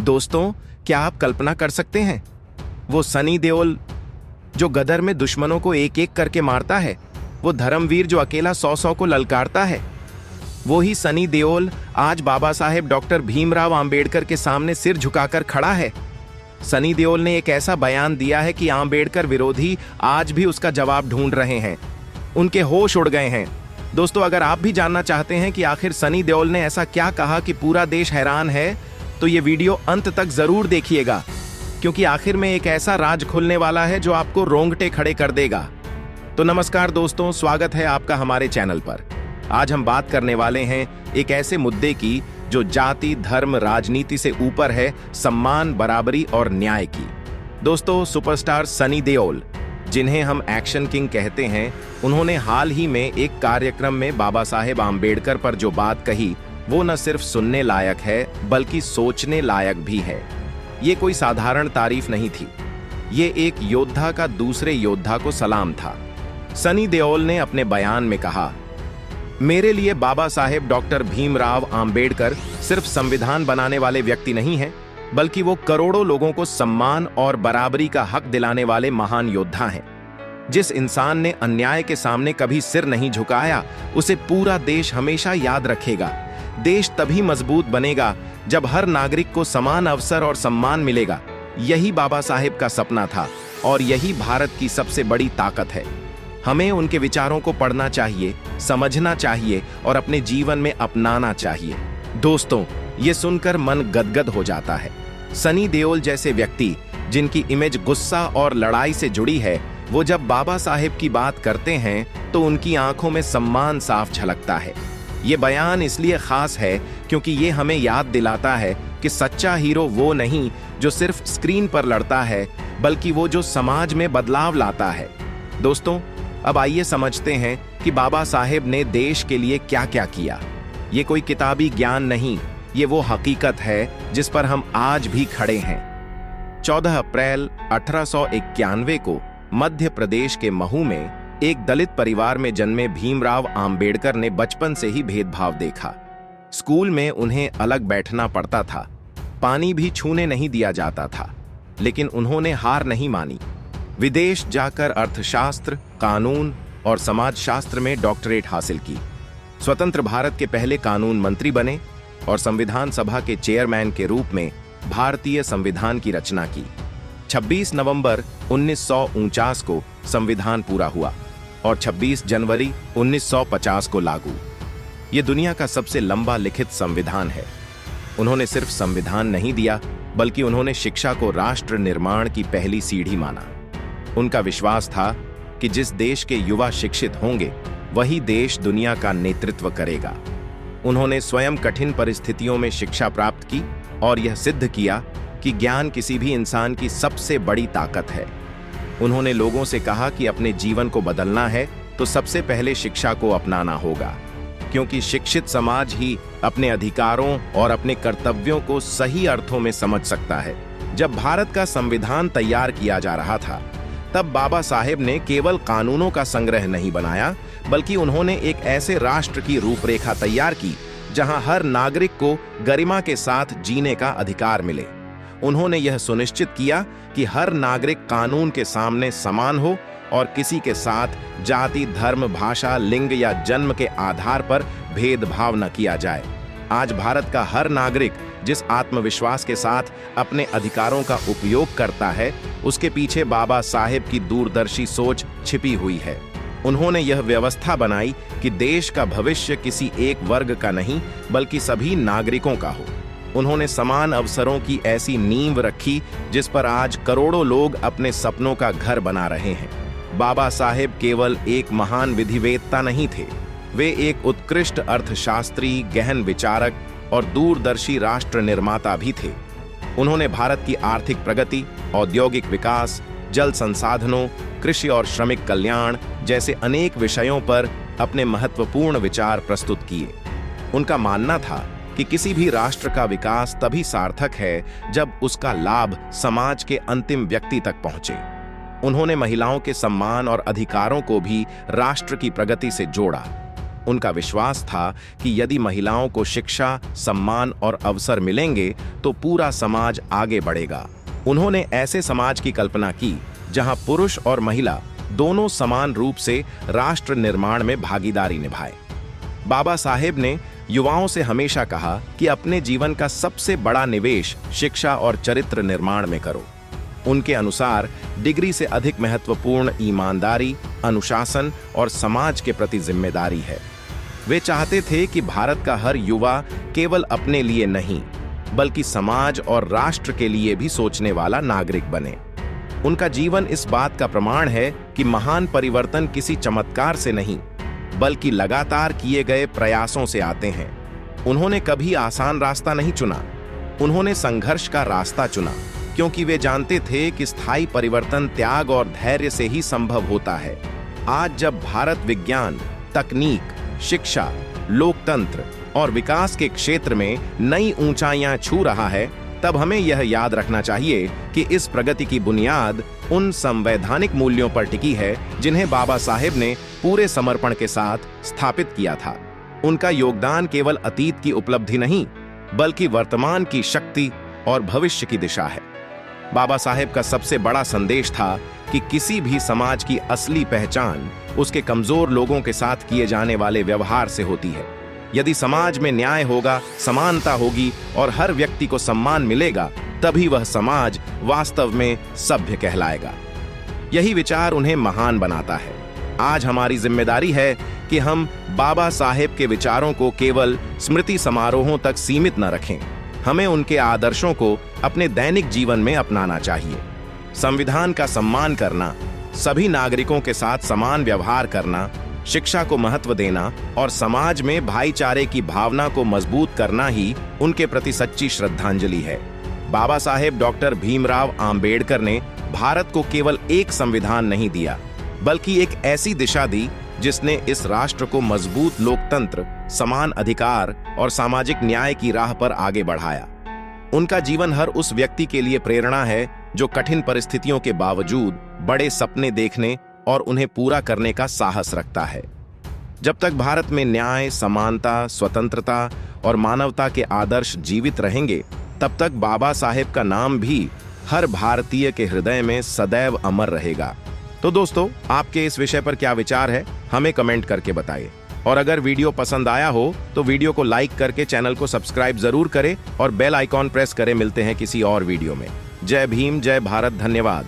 दोस्तों, क्या आप कल्पना कर सकते हैं वो सनी देओल जो गदर में दुश्मनों को एक एक करके मारता है, वो धर्मवीर जो अकेला 100 को ललकारता है, वो ही सनी देओल आज बाबा साहेब डॉक्टर भीमराव आंबेडकर के सामने सिर झुकाकर खड़ा है। सनी देओल ने एक ऐसा बयान दिया है कि आंबेडकर विरोधी आज भी उसका जवाब ढूंढ रहे हैं, उनके होश उड़ गए हैं। दोस्तों, अगर आप भी जानना चाहते हैं कि आखिर सनी देओल ने ऐसा क्या कहा कि पूरा देश हैरान है, तो ये वीडियो अंत तक जरूर देखिएगा, क्योंकि आखिर में एक ऐसा राज खुलने वाला है जो आपको रोंगटे खड़े कर देगा। तो नमस्कार दोस्तों, स्वागत है आपका हमारे चैनल पर। आज हम बात करने वाले हैं एक ऐसे मुद्दे की जो जाति, धर्म, राजनीति से ऊपर है, सम्मान, बराबरी और न्याय की। दोस्तों, सुपरस्टार सनी देओल, जिन्हें हम एक्शन किंग कहते हैं, उन्होंने हाल ही में एक कार्यक्रम में बाबा साहेब आंबेडकर पर जो बात कही, वो न सिर्फ सुनने लायक है बल्कि सोचने लायक भी है। ये कोई साधारण तारीफ नहीं थी, ये एक योद्धा का दूसरे योद्धा को सलाम था। सनी देओल ने अपने बयान में कहा, मेरे लिए बाबा साहेब डॉक्टर भीमराव आंबेडकर सिर्फ संविधान बनाने वाले व्यक्ति नहीं हैं, बल्कि वो करोड़ों लोगों को सम्मान और बराबरी का हक दिलाने वाले महान योद्धा हैं। जिस इंसान ने अन्याय के सामने कभी सिर नहीं झुकाया, उसे पूरा देश हमेशा याद रखेगा। देश तभी मजबूत बनेगा जब हर नागरिक को समान अवसर और सम्मान मिलेगा। यही बाबा साहेब का सपना था और यही भारत की सबसे बड़ी ताकत है। हमें उनके विचारों को पढ़ना चाहिए, समझना चाहिए और अपने जीवन में अपनाना चाहिए। दोस्तों, ये सुनकर मन गदगद हो जाता है। सनी देओल जैसे व्यक्ति, जिनकी इमेज गुस्सा और लड़ाई से जुड़ी है, वो जब बाबा साहेब की बात करते हैं तो उनकी आंखों में सम्मान साफ झलकता है। ये बयान इसलिए खास है क्योंकि ये हमें याद दिलाता है कि सच्चा हीरो वो नहीं जो सिर्फ स्क्रीन पर लड़ता है, बल्कि वो जो समाज में बदलाव लाता है। दोस्तों, अब आइए समझते हैं कि बाबा साहेब ने देश के लिए क्या क्या किया। ये कोई किताबी ज्ञान नहीं, ये वो हकीकत है जिस पर हम आज भी खड़े हैं। 14 अप्रैल 1891 को मध्य प्रदेश के महू में एक दलित परिवार में जन्मे भीमराव आंबेडकर ने बचपन से ही भेदभाव देखा। स्कूल में उन्हें अलग बैठना पड़ता था, पानी भी छूने नहीं दिया जाता था, लेकिन उन्होंने हार नहीं मानी। विदेश जाकर अर्थशास्त्र, कानून और समाजशास्त्र में डॉक्टरेट हासिल की। स्वतंत्र भारत के पहले कानून मंत्री बने और संविधान सभा के चेयरमैन के रूप में भारतीय संविधान की रचना की। 26 नवंबर 1949 को संविधान पूरा हुआ और 26 जनवरी 1950 को लागू। ये दुनिया का सबसे लंबा लिखित संविधान है। उन्होंने सिर्फ संविधान नहीं दिया, बल्कि उन्होंने शिक्षा को राष्ट्र निर्माण की पहली सीढ़ी माना। उनका विश्वास था कि जिस देश के युवा शिक्षित होंगे, वही देश दुनिया का नेतृत्व करेगा। उन्होंने स्वयं कठिन परिस्थितियों में शिक्षा प्राप्त की और यह सिद्ध किया कि ज्ञान किसी भी इंसान की सबसे बड़ी ताकत है। उन्होंने लोगों से कहा कि अपने जीवन को बदलना है तो सबसे पहले शिक्षा को अपनाना होगा, क्योंकि शिक्षित समाज ही अपने अधिकारों और अपने कर्तव्यों को सही अर्थों में समझ सकता है। जब भारत का संविधान तैयार किया जा रहा था, तब बाबा साहेब ने केवल कानूनों का संग्रह नहीं बनाया, बल्कि उन्होंने एक ऐसे राष्ट्र की रूपरेखा तैयार की जहां हर नागरिक को गरिमा के साथ जीने का अधिकार मिले। उन्होंने यह सुनिश्चित किया कि हर नागरिक कानून के सामने समान हो और किसी के साथ जाति, धर्म, भाषा, लिंग या जन्म के आधार पर भेदभाव न किया जाए। आज भारत का हर नागरिक जिस आत्मविश्वास के साथ अपने अधिकारों का उपयोग करता है, उसके पीछे बाबा साहेब की दूरदर्शी सोच छिपी हुई है। उन्होंने यह व्यवस्था बनाई कि देश का भविष्य किसी एक वर्ग का नहीं, बल्कि सभी नागरिकों का हो। उन्होंने समान अवसरों की ऐसी नींव रखी जिस पर आज करोड़ों लोग अपने सपनों का घर बना रहे हैं। बाबा साहेब केवल एक महान विधिवेत्ता नहीं थे, वे एक उत्कृष्ट अर्थशास्त्री, गहन विचारक और दूरदर्शी राष्ट्र निर्माता भी थे। उन्होंने भारत की आर्थिक प्रगति, औद्योगिक विकास, जल संसाधनों, कृषि और श्रमिक कल्याण जैसे अनेक विषयों पर अपने महत्वपूर्ण विचार प्रस्तुत किए। उनका मानना था कि किसी भी राष्ट्र का विकास तभी सार्थक है जब उसका लाभ समाज के अंतिम व्यक्ति तक पहुंचे। उन्होंने महिलाओं के सम्मान और अधिकारों को भी राष्ट्र की प्रगति से जोड़ा। उनका विश्वास था कि यदि महिलाओं को शिक्षा, सम्मान और अवसर मिलेंगे तो पूरा समाज आगे बढ़ेगा। उन्होंने ऐसे समाज की कल्पना की जहां पुरुष और महिला दोनों समान रूप से राष्ट्र निर्माण में भागीदारी निभाएं। बाबा साहेब ने युवाओं से हमेशा कहा कि अपने जीवन का सबसे बड़ा निवेश शिक्षा और चरित्र निर्माण में करो। उनके अनुसार डिग्री से अधिक महत्वपूर्ण ईमानदारी, अनुशासन और समाज के प्रति जिम्मेदारी है। वे चाहते थे कि भारत का हर युवा केवल अपने लिए नहीं बल्कि समाज और राष्ट्र के लिए भी सोचने वाला नागरिक बने। उनका जीवन इस बात का प्रमाण है कि महान परिवर्तन किसी चमत्कार से नहीं बल्कि लगातार किए गए प्रयासों से आते हैं। उन्होंने कभी आसान रास्ता नहीं चुना, उन्होंने संघर्ष का रास्ता चुना, क्योंकि वे जानते थे कि स्थायी परिवर्तन त्याग और धैर्य से ही संभव होता है। आज जब भारत विज्ञान, तकनीक, शिक्षा, लोकतंत्र और विकास के क्षेत्र में नई ऊंचाइयां छू रहा है, तब हमें यह याद रखना चाहिए कि इस प्रगति की बुनियाद उन संवैधानिक मूल्यों पर टिकी है जिन्हें बाबा साहेब ने पूरे समर्पण के साथ स्थापित किया था। उनका योगदान केवल अतीत की उपलब्धि नहीं बल्कि वर्तमान की शक्ति और भविष्य की दिशा है। बाबा साहेब का सबसे बड़ा संदेश था कि किसी भी समाज की असली पहचान उसके कमजोर लोगों के साथ किए जाने वाले व्यवहार से होती है। यदि समाज में न्याय होगा, समानता होगी और हर व्यक्ति को सम्मान मिलेगा, तभी वह समाज वास्तव में सभ्य कहलाएगा। यही विचार उन्हें महान बनाता है। आज हमारी जिम्मेदारी है कि हम बाबा साहेब के विचारों को केवल स्मृति समारोहों तक सीमित न रखें। हमें उनके आदर्शों को अपने दैनिक जीवन में अपनाना चाहिए। संविधान का सम्मान करना, सभी नागरिकों के साथ समान व्यवहार करना, शिक्षा को महत्व देना और समाज में भाईचारे की भावना को मजबूत करना ही उनके प्रति सच्ची श्रद्धांजलि है। बाबा साहेब डॉक्टर भीमराव आंबेडकर ने भारत को केवल एक संविधान नहीं दिया बल्कि एक ऐसी दिशा दी जिसने इस राष्ट्र को मजबूत लोकतंत्र, समान अधिकार और सामाजिक न्याय की राह पर आगे बढ़ाया। उनका जीवन हर उस व्यक्ति के लिए प्रेरणा है जो कठिन परिस्थितियों के बावजूद बड़े सपने देखने और उन्हें पूरा करने का साहस रखता है। जब तक भारत में न्याय, समानता, स्वतंत्रता और मानवता के आदर्श जीवित रहेंगे, तब तक बाबा साहेब का नाम भी हर भारतीय के हृदय में सदैव अमर रहेगा। तो दोस्तों, आपके इस विषय पर क्या विचार है, हमें कमेंट करके बताइए। और अगर वीडियो पसंद आया हो तो वीडियो को लाइक करके चैनल को सब्सक्राइब जरूर करें और बेल आइकॉन प्रेस करें। मिलते हैं किसी और वीडियो में। जय भीम, जय भारत, धन्यवाद।